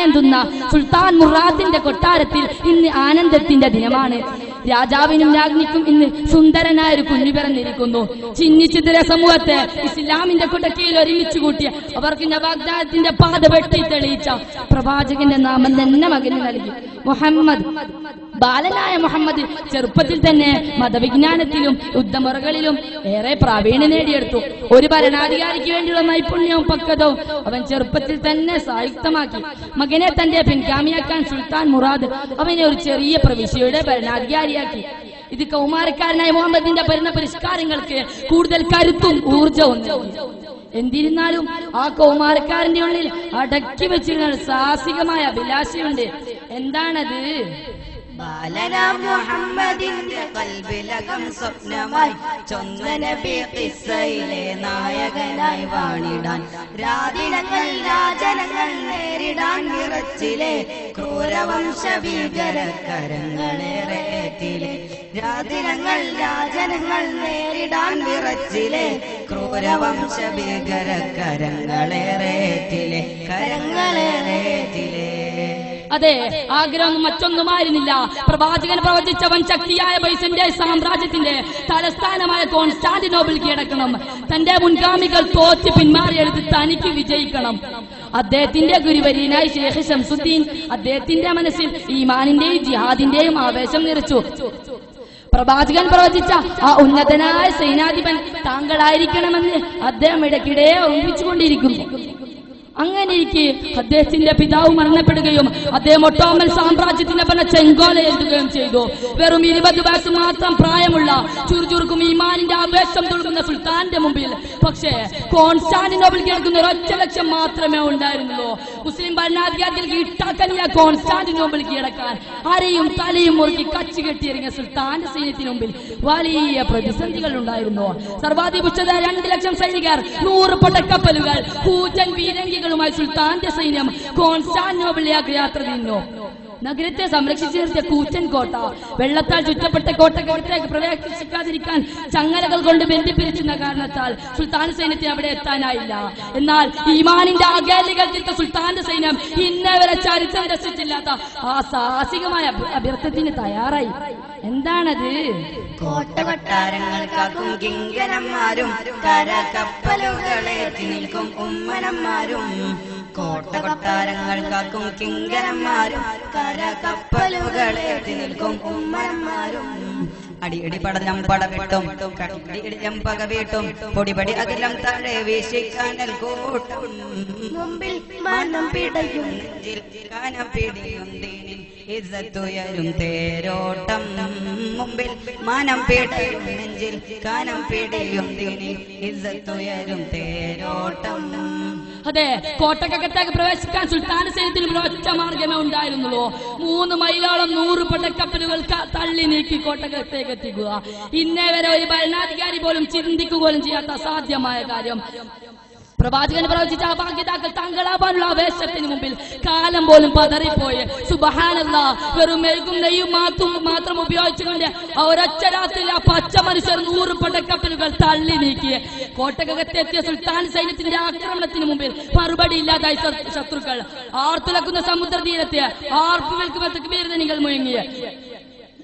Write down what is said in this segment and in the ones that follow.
കാണേണ്ടുന്ന സുൽത്താൻ മുറാദിന്റെ കൊട്ടാരത്തിൽ ഇന്ന് ആനന്ദത്തിന്റെ ദിനമാണ്. രാജാവിനും രാജ്ഞിക്കും ഇന്ന് സുന്ദരനായ ഒരു കുഞ്ഞു പിറന്നിരിക്കുന്നു. ചിന്നിച്ചിതര സമൂഹത്തെ ഇസ്ലാമിന്റെ കുടക്കീഴിൽ ഒരുമിച്ച് കൂട്ടിയ അവർക്ക് നവാഗ്ദാനത്തിന്റെ പാത വെട്ടി തെളിയിച്ച പ്രവാചകന്റെ നാമം തന്നെ മകന് നൽകി. മുഹമ്മദ്, ബാലനായ മുഹമ്മദ് ചെറുപ്പത്തിൽ തന്നെ മതവിജ്ഞാനത്തിലും യുദ്ധമുറകളിലും ഏറെ പ്രാവീണ്യം നേടിയെടുത്തു. ഒരു ഭരണാധികാരിക്ക് വേണ്ടിയുള്ള നൈപുണ്യവും പക്വതവും അവൻ ചെറുപ്പത്തിൽ തന്നെ സായുക്തമാക്കി. മകനെ തന്റെ പിൻഗാമിയാക്കാൻ സുൽത്താൻ മുറാദ് അവനെ ഒരു ചെറിയ പ്രവിശ്യയുടെ ഭരണാധികാരിയാക്കി. ഇത് കൗമാരക്കാരനായ മുഹമ്മദിന്റെ ഭരണ പരിഷ്കാരങ്ങൾക്ക് കൂടുതൽ കരുത്തും ഊർജവും നൽകി. എന്നിരുന്നാലും ആ കൗമാരക്കാരന്റെ ഉള്ളിൽ അടക്കി വെച്ചിരുന്ന സാഹസികമായ അഭിലാഷയുണ്ട്. എന്താണത്? ബാലനാം മുഹമ്മദിന്റെ കൽബിലകം സ്വപ്നമായി ചൊന്ന നബി ഖിസ്സയിലെ നായകനായി വാണിടാൻ, രാദിനങ്ങൾ രാജനങ്ങൾ നേരിടാൻ വിറച്ചിലെ ക്രൂരവംശ ഭീകരക്കരങ്ങളേറേറ്റിലെ, രാദിനങ്ങൾ രാജനങ്ങൾ നേരിടാൻ വിറച്ചിലെ ക്രൂരവംശ ഭീകരക്കരങ്ങളേറേറ്റിലെ, കരങ്ങളേറേറ്റിലെ. അതെ, ആഗ്രഹം മറ്റൊന്നുമായിരുന്നില്ല. പ്രവാചകൻ പ്രവചിച്ചവൻ ശക്തിയായ ബൈസന്റൈൻ സാമ്രാജ്യത്തിന്റെ തലസ്ഥാനമായ കോൺസ്റ്റാന്റിനോപ്പിൾ കീഴടക്കണം. തന്റെ മുൻഗാമികൾ തോറ്റ് പിന്മാറിയെടുത്ത് തനിക്ക് വിജയിക്കണം. അദ്ദേഹത്തിന്റെ ഗുരുവര്യനായി ശേഖ് ശംസുദ്ദീൻ അദ്ദേഹത്തിന്റെ മനസ്സിൽ ഈമാനിന്റെയും ജിഹാദിന്റെയും ആവേശം നിറച്ചു. പ്രവാചകൻ പ്രവചിച്ച ആ ഉന്നതനായ സൈനാധിപൻ താങ്കളായിരിക്കണമെന്ന് അദ്ദേഹം ഇടയ്ക്കിടെ ഓർമ്മിച്ചുകൊണ്ടിരിക്കുന്നു. അങ്ങനെയിരിക്കെ അദ്ദേഹത്തിന്റെ പിതാവ് മരണപ്പെടുകയും അദ്ദേഹം ഒട്ടോമൻ സാമ്രാജ്യത്തിന്റെ ഭരണ ചെങ്കോല എഴുതുകയും ചെയ്തു. വെറും 20 വയസ്സ് മാത്രം പ്രായമുള്ള ചുറുചുറുക്കും ഈമാനിന്റെ ആവേശം തുളുമ്പുന്ന സുൽത്താന്റെ മുമ്പിൽ പക്ഷേ കോൺസ്റ്റാന്റിനോപ്പിൾ കേൾക്കുന്ന ഒരൊറ്റ ലക്ഷ്യം മാത്രമേ ഉണ്ടായിരുന്നുള്ളൂ. മുസ്ലിം ഭരണാധികാരികൾക്ക് ഇട്ടാക്കനിയ കോൺസ്റ്റാന്റിനോപ്പിൾ കീഴടക്കാൻ ആരെയും തലയും മുറുക്കി കച്ചു കെട്ടിയിറങ്ങിയ സുൽത്താന്റെ സൈന്യത്തിന് മുമ്പിൽ വലിയ പ്രതിസന്ധികൾ ഉണ്ടായിരുന്നു. സർവാധിപുച്ഛത 2 ലക്ഷം സൈനികർ, 100 പടക്കപ്പലുകൾ, കൂറ്റൻ വീരങ്കി ുമായി സുൽത്താന്റെ സൈന്യം കോൺസ്റ്റാന്റിനോപ്പിളിലേക്ക് യാത്ര തിരിഞ്ഞു. നഗരത്തെ സംരക്ഷിച്ചു നിർത്തിയ കൂറ്റൻ കോട്ട, വെള്ളത്താൽ ചുറ്റപ്പെട്ട കോട്ടക്കകത്തേക്ക് പ്രവേശിക്കാതിരിക്കാൻ ചങ്ങലകൾ കൊണ്ട് ബന്ധിപ്പിരിച്ചിരുന്ന കാരണത്താൽ സുൽത്താൻ സൈന്യത്തിന് അവിടെ എത്താനായില്ല. എന്നാൽ ഈമാനിന്റെ അകേലികൾ തീർത്ത സുൽത്താന്റെ സൈന്യം ഇന്നേ വരെ ചരിത്രം രസിച്ചില്ലാത്ത ആ സാഹസികമായ അഭ്യർത്ഥത്തിന് തയ്യാറായി. എന്താണത്? കോട്ടകൊട്ടാരങ്ങൾ കാക്കും കിങ്കരന്മാരും കരകപ്പലുകളേറ്റി നിൽക്കും ഉമ്മനന്മാരും, കോട്ടകൊട്ടാരങ്ങൾ കാക്കും കിങ്കരന്മാരും കരകപ്പലുകളേറ്റി നിൽക്കും ഉമ്മനന്മാരും, അടിയടി പടലം പടവിട്ടും കടിയടിയം പക വീട്ടും പൊടിപടി അകലം താഴെ വീശിക്കാനൽ കൂട്ടും, മുമ്പിൽ മാനം പിടയും നെഞ്ചിൽ കാനം പിടിയും ദീനിൽ ഇസ്സത്തുയരും തേരോട്ടം, മുമ്പിൽ മാനം പിടയും നെഞ്ചിൽ കാനം പിടിയും ദീനിൽ ഇസ്സത്തുയരും തേരോട്ടം. അതെ, കോട്ടക്കകത്തേക്ക് പ്രവേശിക്കാൻ സുൽത്താൻ സൈന്യത്തിന് ഒറ്റ മാർഗമേ ഉണ്ടായിരുന്നുള്ളൂ. 3 മൈലോളം 100 പടക്കപ്പലുകൾ തള്ളി നീക്കി കോട്ടക്കകത്തേക്ക് എത്തിക്കുക. ഇന്നേ വരെ ഒരു ഭരണാധികാരി പോലും ചിന്തിക്കുക പോലും ചെയ്യാത്ത അസാധ്യമായ കാര്യം. പ്രവാചകൻ പ്രവചിച്ച അഭാഗ്യതാക്കൾ താങ്കളാവാനുള്ള ആവേശത്തിന് മുമ്പിൽ കാലം പോലും പതറിപ്പോയി. സുബ്ഹാനല്ലാഹ്, വെറും മെഴുകും നെയ്യും മാത്രം ഉപയോഗിച്ചുകൊണ്ട് ഒരൊറ്റ രാത്രിയിൽ ആ പച്ച മനുഷ്യർ 100 പടക്കപ്പലുകൾ തള്ളി നീക്കി. കോട്ടകത്തെത്തിയ സുൽത്താൻ സൈന്യത്തിന്റെ ആക്രമണത്തിന് മുമ്പിൽ മറുപടി ഇല്ലാതായി ശത്രുക്കൾ. ആർത്തുലക്കുന്ന സമുദ്രതീരത്തെ ആർപ്പു വിൽക്കുന്ന തക്ബീർധ്വനികൾ മുഴങ്ങി.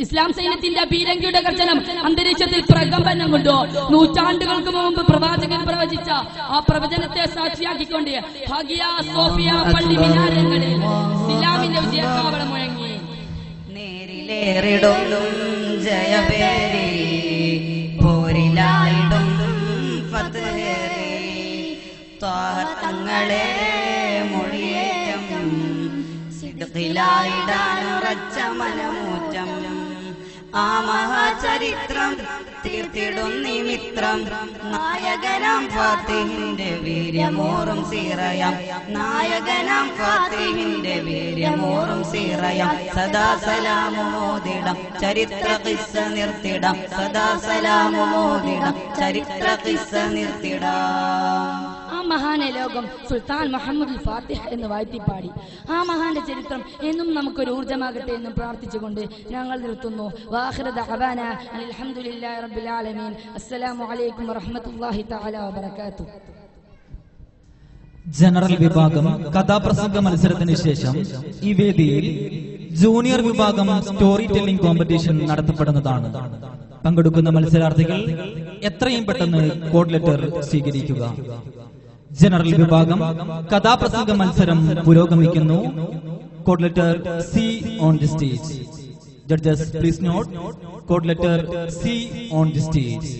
ഇസ്ലാം സൈന്യത്തിന്റെ പീരങ്കിയുടെ ഗർജനം അന്തരീക്ഷത്തിൽ പ്രകമ്പനം കൊണ്ടു. നൂറ്റാണ്ടുകൾക്ക് മുമ്പ് പ്രവാചകൻ പ്രവചിച്ച ആ പ്രവചനത്തെ സാക്ഷിയാക്കിക്കൊണ്ട് ഹഗിയ സോഫിയ പള്ളി മിനാരങ്ങളിൽ ഇസ്ലാമിന്റെ വിജയക്കാവളം മുഴങ്ങി. നേരിലേറിടും ജയപേരി പോരിലായിടും ഫതഹേറി തങ്ങളെ മൊഴിയേറ്റം സിദ്ഖിലായിടാനുറച്ച മനമൂറ്റം. ആ മഹാചരിത്രം തീർത്തിടും നിമിത്രം നായകനാം ഫാത്തിഹിന്റെ വീര്യമോറും സീറയാം, നായകനാം ഫാത്തിഹിന്റെ വീര്യമോറും സീറയാം. സദാ സലാമുമോദിടം ചരിത്ര ഖിസ്സ നിർത്തിടാം, സദാ സലാമുമോദിടം ചരിത്ര ഖിസ്സ നിർത്തിടാം. ആ മഹാനെ ലോകം സുൽത്താൻ മുഹമ്മദ് ഫാത്തിഹ് എന്ന് വാഴ്ത്തിപ്പാടി. ആ മഹാന്റെ ചരിത്രം എന്നും നമുക്കൊരു ഊർജ്ജമാകട്ടെ എന്നും പ്രാർത്ഥിച്ചുകൊണ്ട് ഞങ്ങൾ നിർത്തുന്നു. വാഖിറ ദഅവാന അൽഹംദുലില്ലാഹി റബ്ബിൽ ആലമീൻ. അസ്സലാമു അലൈക്കും വറഹ്മത്തുള്ളാഹി തആല വബറകാതുഹു. ജനറൽ വിഭാഗം കഥാപ്രസംഗ മത്സരത്തിന് ശേഷം ഈ വേദിയിൽ ജൂനിയർ വിഭാഗം സ്റ്റോറി ടെല്ലിംഗ് കോമ്പറ്റീഷൻ നടത്തപ്പെടുന്നതാണ്. പങ്കെടുക്കുന്ന മത്സരാർത്ഥികൾ എത്രയും പെട്ടെന്ന് കോഡ് ലെറ്റർ സ്വീകരിക്കുക. ജനറൽ വിഭാഗം കഥാപ്രസംഗ മത്സരം പുരോഗമിക്കുന്നു. Code letter C on the stage. Judges please note code letter C on the stage.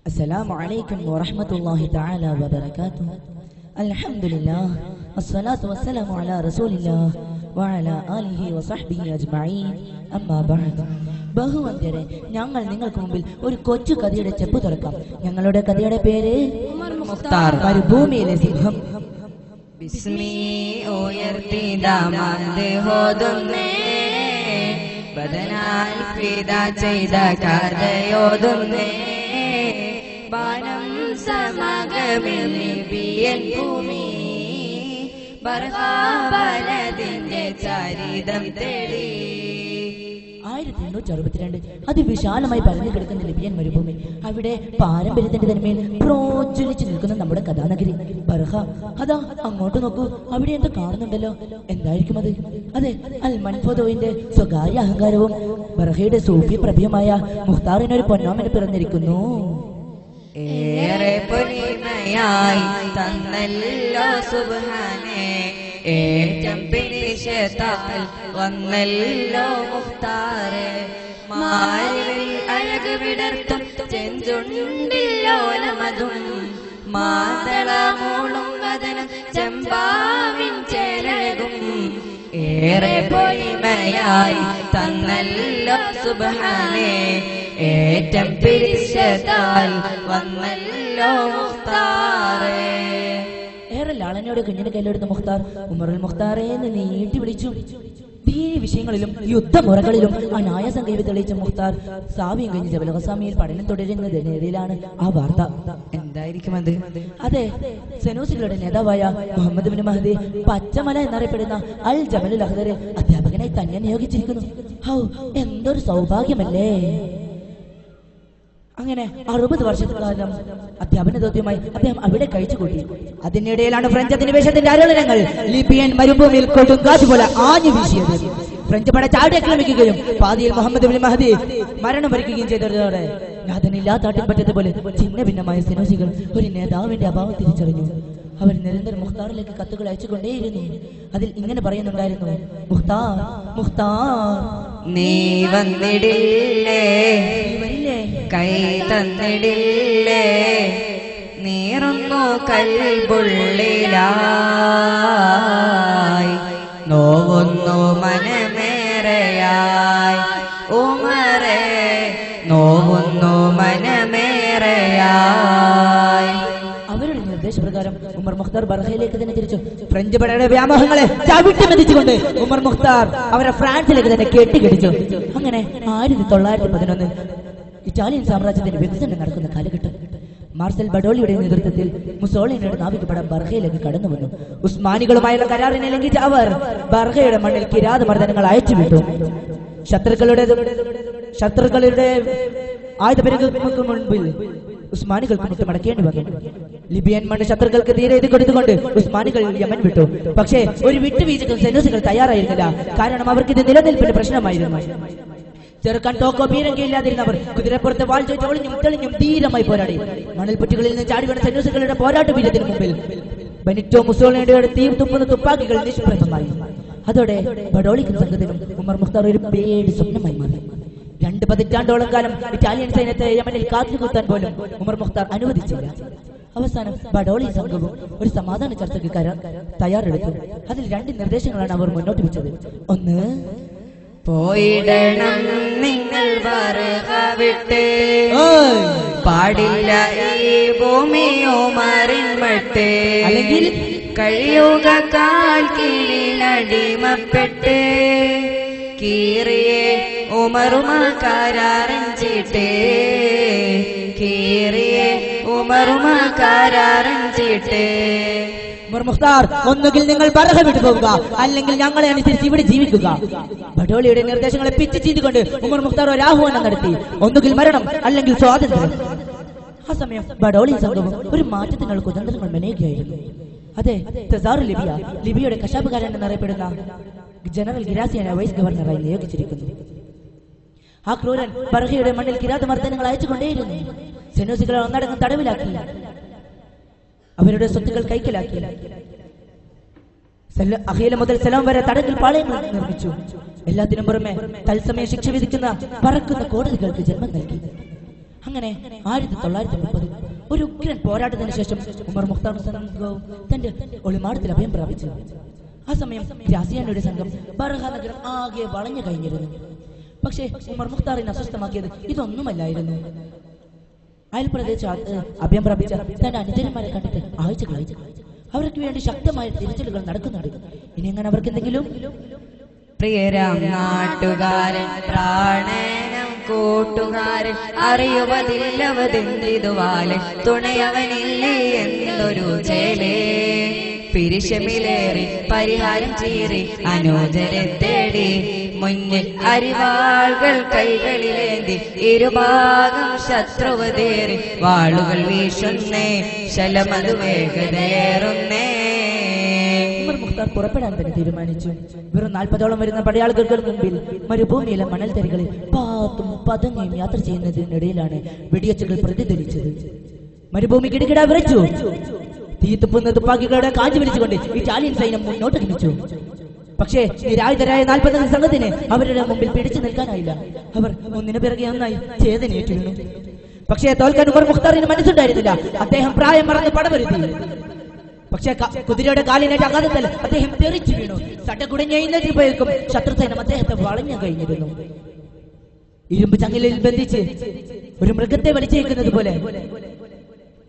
السلام عليكم ورحمة الله تعالى وبركاته. الحمد لله والصلاة والسلام على رسول الله وعلى آله وصحبه أجمعين. أما بعد. ബഹുവന്യരെ, ഞങ്ങൾ നിങ്ങൾക്ക് മുമ്പിൽ ഒരു കൊച്ചു കഥയുടെ ചെപ്പ് തുറക്കാം. ഞങ്ങളുടെ കഥയുടെ പേര് മരുഭൂമിയിലെ സിംഹം. ബിസ്മി ഉയർത്തിദാമാന്ത് ഹോതുന്നേ, ബദനാൽ ഫിദ ചെയ്ത കഥയോതുന്നേ, ബാനം സമഗമിൽ നിബിയൻ ഭൂമി, ബർഹാബലതിന്റെ ചരിതം തേടി. 1862 അതിവിശാലമായി പരന്നു കിടക്കുന്ന ലിബിയൻ മരുഭൂമി. അവിടെ പാരമ്പര്യത്തിന്റെ തന്മേൽ പ്രോജ്വലിച്ചു നിൽക്കുന്ന നമ്മുടെ കഥാനഗരി ബർഹ. അതാ അങ്ങോട്ട് നോക്കൂ, അവിടെ എന്താ കാണുന്നുണ്ടല്ലോ. എന്തായിരിക്കും അത്? അതെ, അൽ മൻഫോദോയിന്റെ സ്വകാര്യ അഹങ്കാരവും ബർഹയുടെ സൂഫി പ്രഭ്യമായ മുഖ്താറിനൊരു പൊന്നോമന പിറന്നിരിക്കുന്നു. ഏറെ പൊലിമയായി തന്നല്ലോ സുബ്ഹാനേ, ഏറ്റം പിരിശത്താൽ വന്നല്ലോ മുഖ്താറെ, മാരിൽ അഴക് വിടർത്തും ചെഞ്ചുണ്ടില്ലോലമതും, മാതളമൂളും വദനം ചെമ്പാവിൻ ചേലഴകും, ഏറെ പൊലിമയായി തന്നല്ലോ സുബ്ഹാനേ, ഏറ്റം പിരിശത്താൽ വന്നല്ലോ മുഖ്താറെ. ഏറെ ലാളനയോടെ കുഞ്ഞിന്റെ കയ്യിലെടുത്ത മുഖ്താർ ഉമറുൽ മുഖ്താറെ എന്ന് നീട്ടി വിളിച്ചു. ദീനി വിഷയങ്ങളിലും യുദ്ധമുറകളിലും അനായാസം കൈവി തെളിയിച്ച മുഖ്താർ സാവിയും കഴിഞ്ഞ് ജബൽ ഖസാമിയിൽ പഠനം തുടരുന്നതിനിടയിലാണ് ആ വാർത്ത. എന്തായിരിക്കും അത്? അതെ, സെനൂസികളുടെ നേതാവായ മുഹമ്മദ് ബിൻ മഹദി പച്ചമല എന്നറിയപ്പെടുന്ന അൽ ജബലുൽ അഖ്ദർ അധ്യാപകനായി തന്നെ നിയോഗിച്ചിരിക്കുന്നു. ഹൗ, എന്തൊരു സൗഭാഗ്യമല്ലേ! അങ്ങനെ 60 വർഷത്തോളം അധ്യാപന ദൗത്യമായി അദ്ദേഹം അവിടെ കഴിച്ചുകൂട്ടി. അതിനിടയിലാണ് ഫ്രഞ്ച് അധിനിവേശത്തിന്റെ അരളനങ്ങൾ ലിബിയൻ മരുഭൂമിയിൽ കൊടുങ്കാറ്റ് പോലെ ആഞ്ഞു വീശിയത്. ഫ്രഞ്ച് പട ചാടി ആക്രമിക്കുകയും പാതിയിൽ മുഹമ്മദ് ബിൻ മഹദി മരണം വരിക്കുകയും ചെയ്തതോടെ നാഥനില്ലാത്താട്ടിൽ പറ്റതുപോലെ ഛിന്ന ഭിന്നമായ സെനൂസികൾ ഒരു നേതാവിന്റെ അഭാവം തിരിച്ചറിഞ്ഞു. അവർ നിരന്തരം മുഖ്താറിലേക്ക് കത്തുകൾ അയച്ചുകൊണ്ടേയിരുന്നു. അതിൽ ഇങ്ങനെ പറയുന്നുണ്ടായിരുന്നു: മുഖ്താർ, മുഖ്താർ, നീ വന്നിടില്ലേ, കൈ തന്നിടില്ലേ, നീറുന്നു കൽബുള്ളിലായി, നോവുന്നു മനമേറെയായി, ഉമറേ നോവുന്നു മനമേറെയായി. അവരുടെ നിർദ്ദേശപ്രകാരം ഉമർ മുഖ്താർ ബർഹയിലേക്ക് തന്നെ തിരിച്ചു. ഫ്രഞ്ച് പടയുടെ വ്യാമോഹങ്ങളെ ചവിട്ടി മെതിച്ചുകൊണ്ട് ഉമർ മുഖ്താർ അവരെ ഫ്രാൻസിലേക്ക് തന്നെ കെട്ടിക്കെട്ടിച്ചു. അങ്ങനെ 1911 ഇറ്റാലിയൻ സാമ്രാജ്യത്തിന്റെ വികസനം നടക്കുന്ന കാലഘട്ടം. മാർസൽ ബഡോളിയുടെ നേതൃത്വത്തിൽ മുസോളിനിയുടെ നാവികപട ബർഹയിലേക്ക് കടന്നു വന്നു. ഉസ്മാനികളുമായുള്ള കരാറിനെ ലംഘിച്ച അവർ ബർഹയുടെ മണ്ണിൽ കിരാതമർദ്ദനങ്ങൾ അയച്ചുവിട്ടു. ശത്രുക്കളുടെ ആയുധപരികൾക്ക് മുൻപിൽ ഉസ്മാനികൾക്ക് മുട്ടുമടക്കേണ്ടി വന്നു. ലിബിയൻ മണ്ണ് ശത്രുക്കൾക്ക് തീരെ ഇത് കൊടുത്തുകൊണ്ട് ഉസ്മാനികൾ യമൻ വിട്ടു. പക്ഷേ ഒരു വിട്ടുവീഴ്ചകൾ സെനൂസികൾ തയ്യാറായിരുന്നില്ല. കാരണം അവർക്ക് ഇത് നിലനിൽപ്പിന്റെ പ്രശ്നമായിരുന്നു. ചെറുക്കാൻ തോക്കോ പീരങ്കിയില്ലാതിരുന്നവർ കുതിരപ്പുറത്ത് വാൾ ചോദിച്ച് ഒളിഞ്ഞും തെളിഞ്ഞും ധീരമായി പോരാടി. മണൽപുറ്റുകളിൽ നിന്ന് ചാടി വീണ സെനൂസികളുടെ പോരാട്ട വീര്യത്തിന് മുമ്പിൽ ബെനിറ്റോ മുസോളിനിയുടെ തീ തുപ്പുന്ന തുപ്പാക്കികൾ നിഷ്പ്രഭമായി. അതോടെ ബഡോളിക്കും സംഘത്തിനും ഉമർ മുഖ്താർ ഒരു പേടി സ്വപ്നമായി മാറി. 2 പതിറ്റാണ്ടോളം കാലം ഇറ്റാലിയൻ സൈന്യത്തെ യമനിൽ കാത്തുകുത്താൻ പോലും ഉമർ മുഖ്താർ അനുവദിച്ചില്ല. അവസാനം ബഡോളി സംഘവും ഒരു സമാധാന ചർച്ചയ്ക്ക് തയ്യാറെടുത്തു. അതിൽ 2 നിർദ്ദേശങ്ങളാണ് അവർ മുന്നോട്ട് വെച്ചത്. ഒന്ന്, പോയിടണം നിങ്ങൾ ബർഹ വിട്ട്, പാടില്ല ഈ ഭൂമിയോ മറിൻ മട്ട്, അല്ലെങ്കിൽ കഴിയുക കാൽ കീഴിലടങ്ങാതെ അടിമപ്പെട്ട് കീറിയെ ഉമറുമാക്കാരഞ്ചിട്ടേ കീറിയെ ഉമറുമാക്കാരഞ്ചിട്ടേ ഉമർ മുഖ്താർ, ഒന്നുകിൽ നിങ്ങൾ ബർഹ വിട്ടു പോവുക, അല്ലെങ്കിൽ ഞങ്ങളെ അനുസരിച്ച് ഇവിടെ ജീവിക്കുക. ബഡോളിയുടെ നിർദ്ദേശങ്ങളെ പിച്ചു ചെയ്തുകൊണ്ട് ഉമർ മുഖ്താർ ഒരു ആഹ്വാനം നടത്തി. ഒന്നുകിൽ മരണം, അല്ലെങ്കിൽ സ്വാതന്ത്ര്യം. ആ സമയം ബഡോളി സംഘവും ഒരു മാറ്റത്തിനുള്ള കുതന്ത്രങ്ങൾ മെനയുകയായിരുന്നു. അതെ, തെസാർ ലിബിയയുടെ കശാപ്പുകാരൻ എന്നറിയപ്പെടുന്ന ജനറൽ ഗിരാസിയാനെ വൈസ് ഗവർണറായി നിയോഗിച്ചിരിക്കുന്നു. ആ ക്രൂരൻ ബർഹയുടെ മണ്ണിൽ കിരാതമർദ്ദനങ്ങൾ അയച്ചുകൊണ്ടേയിരുന്നു. സെനൂസികളെ ഒന്നടങ്കം തടവിലാക്കി, അവരുടെ സ്വത്തുക്കൾ കൈക്കലാക്കി. അഖീല മുതൽ സലാം വരെ തടങ്കിൽ പാളയങ്ങൾ നിർമ്മിച്ചു. എല്ലാത്തിനും പുറമെ തത്സമയം ശിക്ഷ വിധിക്കുന്ന പറക്കുന്ന കോടതികൾക്ക് ജന്മം നൽകി. അങ്ങനെ 1930 ഒരു ഉഗ്രൻ പോരാട്ടത്തിന് ശേഷം ഉമർ മുഖ്താർ സംഘവും തന്റെ ഒളിമാടത്തിൽ അഭയം പ്രാപിച്ചു. ആ സമയം ഗ്രാസിയാനയുടെ സംഘം ബർഹ നഗരം ആകെ വളഞ്ഞു കഴിഞ്ഞിരുന്നു. പക്ഷേ ഉമർ മുഖ്താറിനെ അസ്വസ്ഥമാക്കിയത് ഇതൊന്നുമല്ലായിരുന്നു. അയൽപ്രദേശത്ത് അഭയം പ്രാപിച്ച തന്റെ അനുചരന്മാരെ കണ്ടിട്ട് ആഴ്ചകളായി. അവർക്ക് വേണ്ടി ശക്തമായ തിരച്ചിലുകൾ നടക്കുന്നുണ്ട്. ഇനി എങ്ങനെ അവർക്ക് എന്തെങ്കിലും പ്രിയരാം നാട്ടുകാരൻ പ്രാണനം കൂട്ടുകാരൻ അറിയുവതില്ലവതെന്തിതുവാലെ തുണയവനില്ലേ എന്നൊരു ചേലേ പിരിശമിലേറി പരിഹാരം ചീറി അനുജരെ തേടി മുന്നിൽ അരിവാളുകൾ കൈകളിലേന്തി ഇരുഭാഗം ശത്രുവതേറി വാളുകൾ വീശുന്നേ ശലമതു വേഗതയേറുന്നേ. ഉമർ മുഖ്താർ പുറപ്പെടാൻ തന്നെ തീരുമാനിച്ചു. വെറും 40ഓളം വരുന്ന പടയാളികൾക്ക് മുമ്പിൽ മരുഭൂമിയിലെ മണൽത്തരികളിൽ പാത്തും പതുങ്ങിയും യാത്ര ചെയ്യുന്നതിനിടയിലാണ് വെടിയച്ചുകൾ പ്രതിധ്വനിച്ചത്. മരുഭൂമി കിടകിട വിറച്ചു. തീത്തുപ്പുന്ന തുപ്പാക്കികളുടെ കാഞ്ചി വലിച്ചുകൊണ്ട് ഇറ്റാലിയൻ സൈന്യം മുന്നോട്ട് ഗമിച്ചു. പക്ഷേ നിരായുധരായ 40 സംഘത്തിന് അവരുടെ മുമ്പിൽ പിടിച്ചു നിൽക്കാനായില്ല. അവർ ഒന്നിനു പിറകെ ഒന്നായി ചേതനയേറ്റു വീണു. പക്ഷേ തോൽക്കാൻ ഉമർ മുഖ്താറിന് മനസ്സുണ്ടായിരുന്നില്ല. അദ്ദേഹം പ്രായം മറന്ന് പടവരുത്തി. പക്ഷേ കുതിരയുടെ കാലിനേറ്റ ആഘാതത്തിൽ അദ്ദേഹം തെറിച്ചു വീണു. സട്ടകുടഞ്ഞേക്കും ശത്രുസൈന്യം അദ്ദേഹത്തെ വളഞ്ഞു കഴിഞ്ഞിരുന്നു. ഇരുമ്പ് ചങ്ങലിൽ ബന്ധിച്ച് ഒരു മൃഗത്തെ വലിച്ചേക്കുന്നത് പോലെ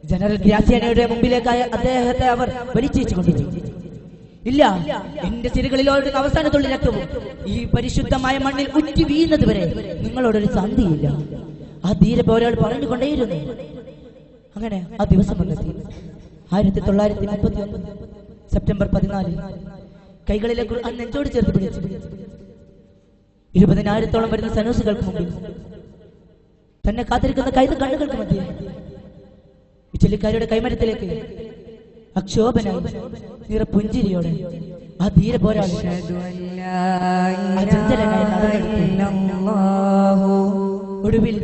ജനറൽ ഗ്രാസിയാനയുടെ മുമ്പിലേക്കായ അദ്ദേഹത്തെ അവർ വലിച്ചേച്ചുകൊണ്ടിരുന്നു. ഇല്ല, എന്റെ ചിരകളിലോടുന്ന അവസാനത്തുള്ള രക്തവും ഈ പരിശുദ്ധമായ മണ്ണിൽ ഉറ്റി വീഴുന്നത് വരെ നിങ്ങളോടൊരു സന്ധിയില്ല. ആ ധീര പോരാളി പറഞ്ഞുകൊണ്ടേയിരുന്നു. അങ്ങനെ ആ ദിവസം വന്നെത്തി. 1931 സെപ്റ്റംബർ 14 കൈകളിലെ ഖുർആൻ നെഞ്ചോട് ചേർത്ത് പിടിച്ചു 20,000ഓളം വരുന്ന സനൂസുകൾക്ക് മുമ്പിൽ തന്നെ കാത്തിരിക്കുന്ന കണ്ണുകൾക്ക് മധ്യേ ചൊല്ലിക്കാരുടെ കൈമരത്തിലേക്ക് അക്ഷോഭനായി നിറപുഞ്ചിരിയോടെ ആ ധീര പോരാളി ഒടുവിൽ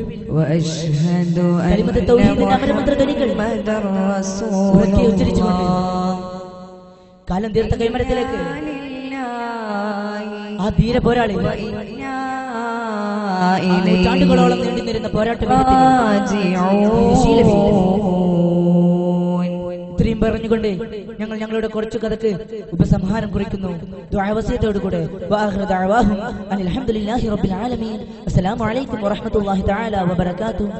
ഉച്ചരിച്ചുകൊണ്ട് കാലം തീർത്ത കൈമരത്തിലേക്ക് ആ ധീര പോരാളി നൂറ്റാണ്ടുകളോളം നീണ്ടുനിരുന്ന പോരാട്ട ഇത്രയും പറഞ്ഞുകൊണ്ട് ഞങ്ങൾ ഞങ്ങളുടെ കുറച്ചു കഥക്ക് ഉപസംഹാരം കുറിക്കുന്നു. ദുആവസിയത്തോടുകൂടെ അൽഹംദുലില്ലാഹി റബ്ബിൽ ആലമീൻ. അസ്സലാമു അലൈക്കും വറഹ്മത്തുള്ളാഹി തആല വബറകാതുഹു.